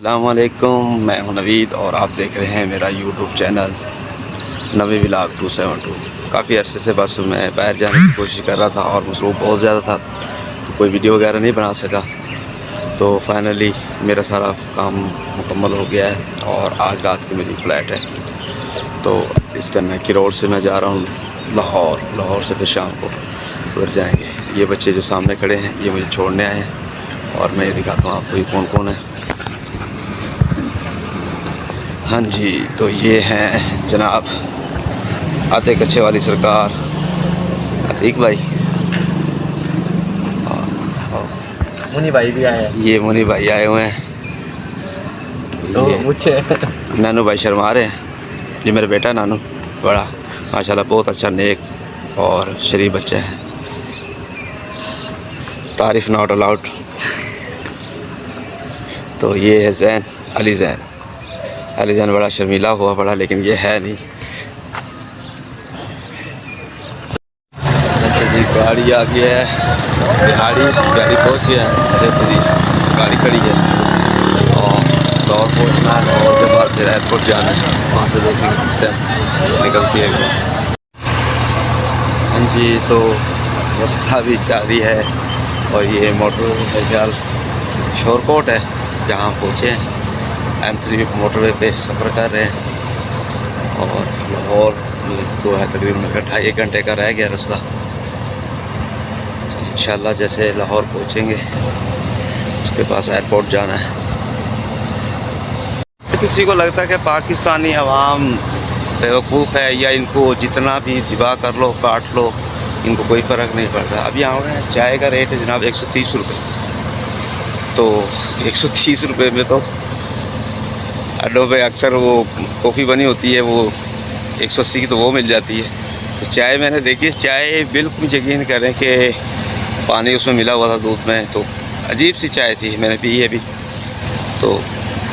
अस्सलाम वालेकुम, मैं हूं नवीद और आप देख रहे हैं मेरा यूट्यूब चैनल नवी व्लॉग 272। काफ़ी अरसे से बस मैं बाहर जाने की कोशिश कर रहा था और मसरूफ़ बहुत ज़्यादा था, तो कोई वीडियो वगैरह नहीं बना सका। तो फाइनली मेरा सारा काम मुकम्मल हो गया है और आज रात की मेरी फ़्लाइट है। तो इस टाइम मैं किरोड़ से मैं जा रहा हूँ लाहौर से फिर शाम को उधर जाएंगे। ये बच्चे जो सामने खड़े हैं ये मुझे छोड़ने आए हैं और मैं ये दिखाता हूँ आपको ये कौन कौन है। हाँ जी, तो ये हैं जनाब आते कच्चे वाली सरकार अतीक भाई और मुनी भाई भी आए हैं। ये मुनी भाई आए हुए हैं। तो ये मुझे नानू भाई शर्मा रहे हैं। ये मेरा बेटा नानू बड़ा माशाल्लाह बहुत अच्छा नेक और शरीफ बच्चा है। तारीफ नॉट अलाउड। तो ये है जैन अली जैन बड़ा शर्मीला हुआ पड़ा लेकिन ये है नहीं। अच्छा जी, गाड़ी आ गई है गाड़ी पहुंच गया है जयपुरी। गाड़ी खड़ी है और लाहौर पहुंचना है। लाहौर के बाद फिर एयरपोर्ट जाना है, वहाँ से देखेंगे किस टाइम निकलती है। हाँ जी, तो रास्ता भी जारी है और ये मोटर है ख्याल शोरकोट है जहाँ पहुँचे हैं। M3 मोटरवे पे सफ़र कर रहे हैं और लाहौर तो है तकरीबन 2.5 घंटे का रह गया रास्ता। इंशाल्लाह जैसे लाहौर पहुँचेंगे उसके पास एयरपोर्ट जाना है। किसी को लगता है कि पाकिस्तानी अवाम बेवकूफ़ है या इनको जितना भी ज़िबा कर लो काट लो इनको कोई फ़र्क नहीं पड़ता। अब यहाँ है चाय का रेट है जनाब 130 रुपये। तो 130 रुपये में तो अड्डों पे अक्सर वो कॉफ़ी बनी होती है वो 180 की तो वो मिल जाती है। तो चाय मैंने देखी, चाय बिल्कुल यकीन करें कि पानी उसमें मिला हुआ था दूध में, तो अजीब सी चाय थी। मैंने पी है अभी, तो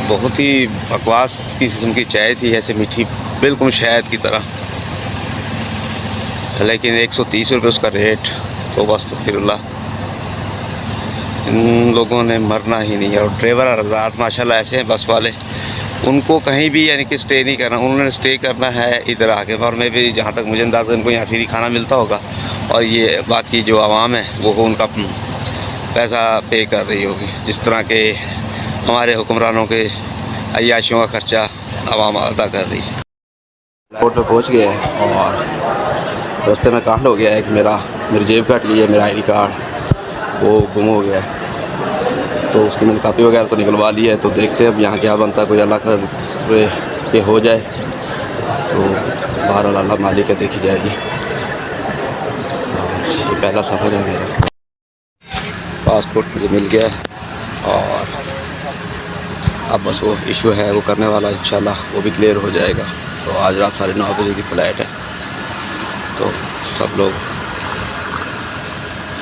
बहुत ही बकवास किस्म की चाय थी, ऐसे मीठी बिल्कुल शहद की तरह। लेकिन 130 रुपये उसका रेट। तो बस तो फिर इन लोगों ने मरना ही नहीं है। और ड्राइवर आज़ाद माशाल्लाह ऐसे हैं बस वाले, उनको कहीं भी यानी कि स्टे नहीं करना, उन्होंने स्टे करना है इधर आके। और मैं भी जहाँ तक मुझे अंदाज़ा उनको यहाँ फ्री खाना मिलता होगा और ये बाकी जो आवाम है वो उनका पैसा पे कर रही होगी, जिस तरह के हमारे हुक्मरानों के अय्याशियों का खर्चा आवाम अदा कर रही है। एयरपोर्ट पर पहुँच गए हैं और रास्ते में कांड हो गया है कि मेरी जेब कट गई है, मेरा ID कार्ड वो गुम हो गया है। तो उसकी मैंने कापी वगैरह तो निकलवा ली है। तो देखते हैं अब यहाँ क्या बनता है, कोई अल्लाह का ये हो जाए तो बहरहाल अल्लाह मालिक है, देखी जाएगी। और ये पहला सफ़र है मेरा। पासपोर्ट मुझे मिल गया है और अब बस वो इशू है वो करने वाला, इंशाल्लाह वो भी क्लियर हो जाएगा। तो आज रात 9:30 बजे की फ़्लाइट है। तो सब लोग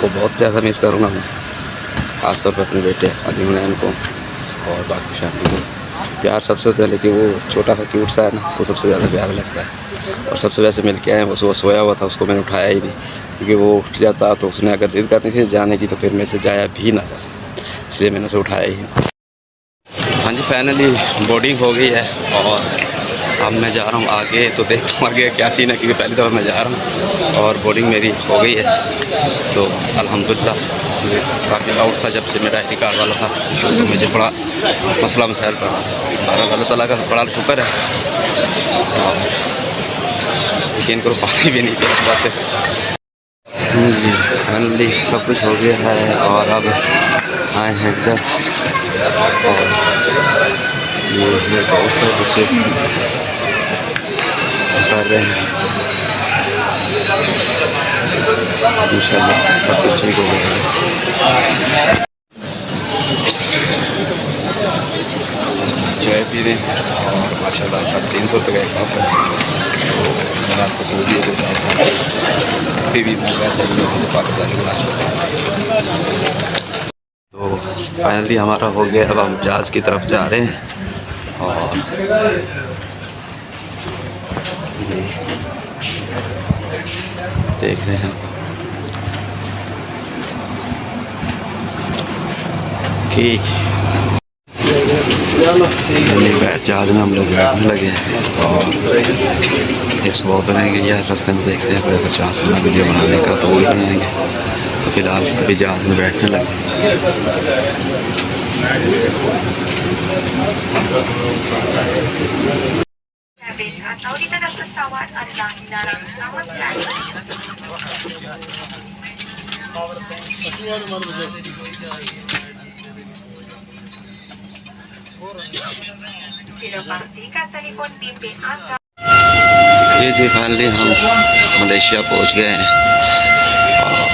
को बहुत ज़्यादा मिस करूँगा मैं, ख़ासतौर पर अपने बेटे अली हुनैन को और बाकी फैमिली को। प्यार सबसे होता है लेकिन वो छोटा सा क्यूट सा है ना, तो सबसे ज़्यादा प्यार लगता है। और सबसे वैसे मिल के आए, वो सोया हुआ था, उसको मैंने उठाया ही नहीं क्योंकि वो उठ जाता तो उसने अगर ज़िद करनी थी जाने की तो फिर मेरे से जाया भी ना था, इसलिए मैंने उसे उठाया ही। हाँ जी, फाइनली बोर्डिंग हो गई है और अब मैं जा रहा हूँ आगे। तो देखता हूँ आगे क्या सीन है क्योंकि पहली दफ़ा मैं जा रहा हूँ और बोर्डिंग मेरी हो गई है। तो अल्हम्दुलिल्लाह, मुझे काफ़ी डाउट था जब से मेरा ID कार्ड वाला था, तो मुझे बड़ा मसला मसाइल पड़ा। हमारा अल्लाह ताला का बड़ा शुक्र है और यकीन करो पानी भी नहीं दिया बात है। फाइनली सब कुछ हो गया है और अब आए हैं इधर और ये मेरे दोस्त है जिससे कर रहे हैं। इंशाल्लाह सब कुछ ठीक हो गया। चाय पी रहे हैं और माशाल्लाह सब 300 रुपये का एक कप है। तो मैंने आपको सऊदी को बताया था अभी भी मैं पैसा नहीं होता तो पाकिस्तानी बना चुका। तो फाइनली हमारा हो गया, अब हम जहाज़ की तरफ जा रहे हैं और देख रहे हैं कि जहाज में हम लोग बैठने लगे हैं और ये सुबह करेंगे या रास्ते में देखते हैं कोई अगर चांस बना वीडियो बनाने का तो वो भी बनाएंगे। तो फिलहाल अभी जहाज में बैठने लगे Atau di dalam pesawat adalah dilarang sama sekali. Sila pastikan telefon bimbing anda. ये जी फाइनली हम मलेशिया पहुंच गए हैं और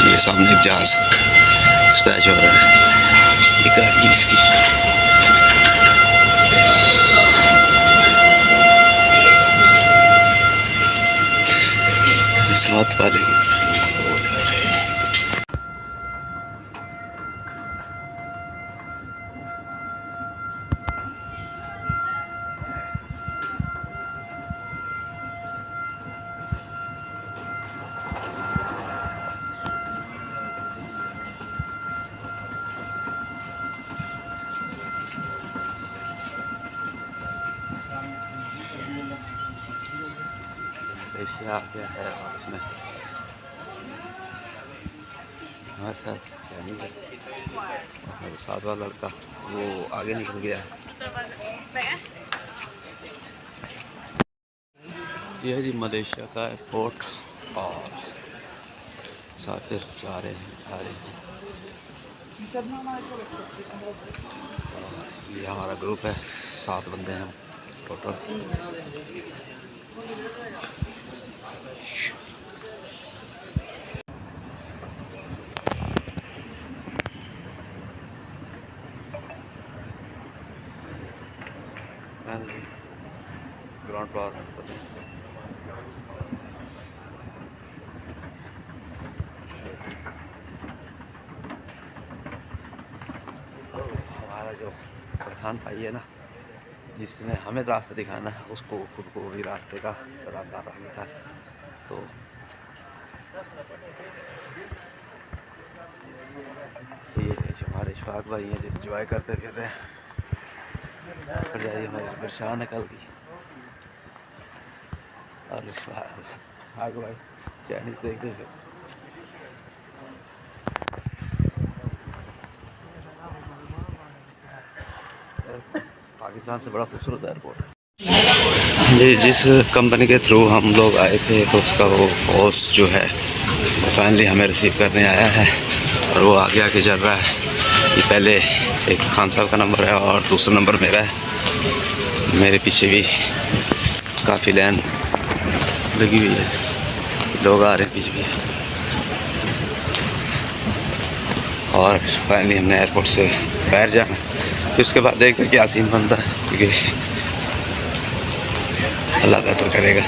ये सामने एक जहाज स्पैच हो रहा है। ये गाड़ी इसकी साथ वाले मलेशिया आ गया है और इसमें हमारे साथ मेरे साथ वाला लड़का वो आगे निकल गया है। ये है जी मलेशिया का एयरपोर्ट और मुसाफिर जा रहे हैं आ रहे हैं। ये हमारा ग्रुप है, 7 बंदे हैं टोटल। ग्राउंड फ्लोर हमारा जो प्रधान भाई है ना, जिसने हमें रास्ता दिखाना है, उसको खुद को भी रास्ते का रास्ता था। तो ये जो हमारे इशफाक भाई हैं जो एंजॉय करते फिर रहे हैं। हमारी परेशान है कल की और इशफाक भाई चाइनीज देखते थे। पाकिस्तान से बड़ा खूबसूरत एयरपोर्ट जी। जिस कंपनी के थ्रू हम लोग आए थे तो उसका वो बॉस जो है वो फाइनली हमें रिसीव करने आया है और वो आगे आके चल रहा है। ये पहले एक खान साहब का नंबर है और दूसरा नंबर मेरा है। मेरे पीछे भी काफ़ी लाइन लगी हुई है, लोग आ रहे हैं पीछे भी। और फाइनली हमने एयरपोर्ट से बाहर जाना, फिर उसके बाद देखते क्या सीन बनता है, क्योंकि अल्लाह बेहतर करेगा।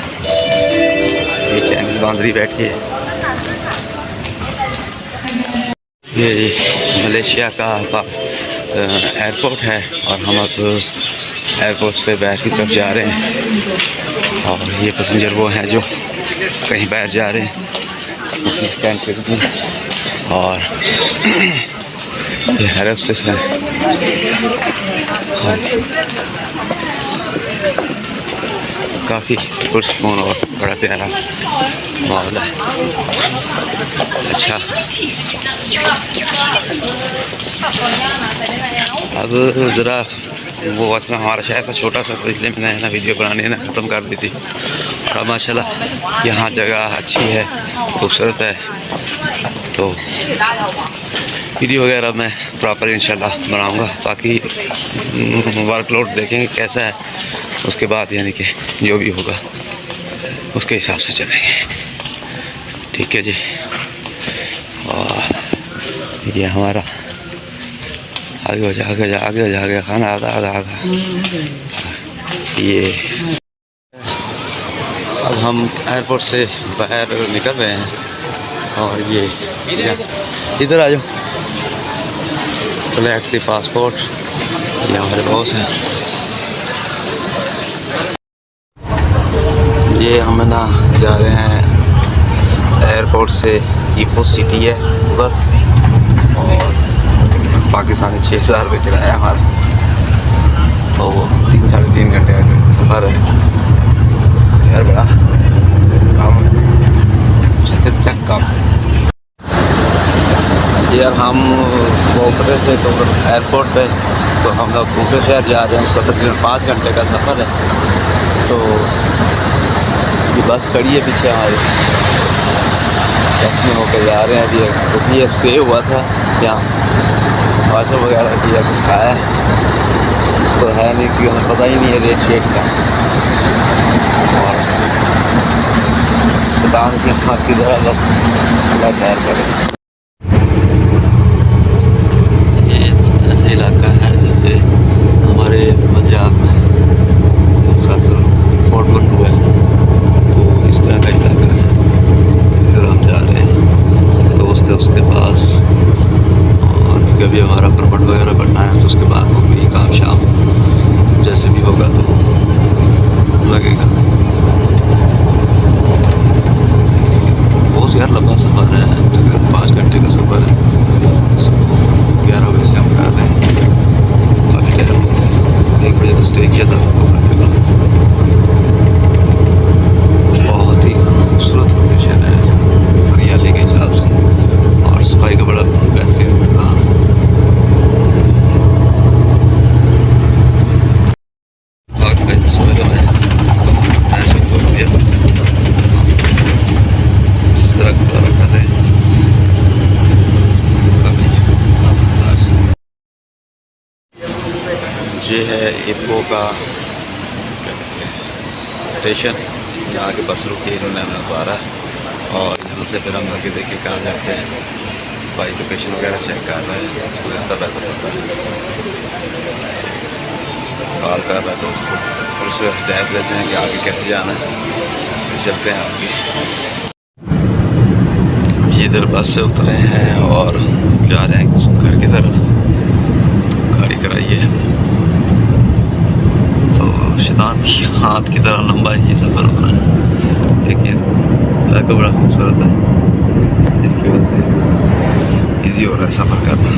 ये चैनल बांदरी बैठ के ये मलेशिया का एयरपोर्ट है और हम अब एयरपोर्ट से बाहर की तरफ जा रहे हैं। और ये पैसेंजर वो हैं जो कहीं बाहर जा रहे हैं कंट्री में। और ये हेयर होस्टेस है। काफ़ी पुरस्कून और बड़ा प्यारा माहौल है। अच्छा, अब ज़रा वो असल हमारा शहर था छोटा था, तो इसलिए मैंने ना वीडियो बनाने ना ख़त्म कर दी थी। और माशाल्लाह यहाँ जगह अच्छी है, खूबसूरत है। तो वीडियो वगैरह मैं प्रॉपर इंशाल्लाह बनाऊँगा। बाकी वर्कलोड देखेंगे कैसा है, उसके बाद यानी कि जो भी होगा उसके हिसाब से चलेंगे। ठीक है जी। और ये हमारा आगे हो जा आगे जा आगे हो जा आगे खाना आगा आगा आगा। ये अब हम एयरपोर्ट से बाहर निकल रहे हैं और ये इधर आ जाओ, कलेक्ट द पासपोर्ट। ये हमारे बॉस हैं। ये हम ना जा रहे हैं एयरपोर्ट से ईपो सिटी है उधर, और पाकिस्तानी 6000 रुपये किराया हमारा। यार हम वो उतरे थे तो एयरपोर्ट पे, तो हम लोग दूसरे शहर जा रहे हैं, उसका तकरीबन 5 घंटे का सफ़र है। तो ये बस खड़ी है पीछे हमारी, बस में होकर जा रहे हैं अभी। तो ये स्टे हुआ था यहाँ, वाशर वगैरह किया, कुछ खाया तो है नहीं कि हमें पता ही नहीं है रेट शेट का। और शैतान की आँख की तरह बस अल्लाह खैर करे। ये ऐसा इलाका है जैसे हमारे पंजाब में खासकर फोर्ट मंडू है, तो इस तरह का इलाका है। इधर हम जा रहे हैं, दोस्त है उसके पास, और कभी हमारा परमिट वगैरह बनना है तो उसके बाद वो भी काम शाम जैसे भी होगा तो लगेगा। बहुत यार लंबा सफ़र है, तकरीबन 5 घंटे का सफ़र है। 11 बजे से हम कर रहे हैं, काफ़ी टाइम हो गया। 1 बजे तो स्टे किया था 2 घंटे का। बहुत ही खूबसूरत लोकेशन है, ऐसे हरियाली के हिसाब से, और सफाई का बड़ा बेहतरीन इंतजाम है। ये है इपो का स्टेशन, यहाँ की बस रुकी इन्होंने हमें उतारा, और यहाँ से फिर हम आगे देखिए कहाँ जाते हैं। भाई लोकेशन वगैरह चेक कर रहे हैं, उसको ज़्यादा बेहतर पता है, कॉल कर रहा था उसको, और उससे हिदायत देते हैं कि आगे कैसे जाना है। फिर चलते हैं आगे। इधर बस से उतरे हैं और जा रहे हैं घर की तरफ। गाड़ी कराई है, तो शैतान की हाथ की तरह लंबा ही सफ़र हो रहा है, लेकिन इलाका बड़ा खूबसूरत है, इसकी वजह से ईजी हो रहा है सफ़र करना।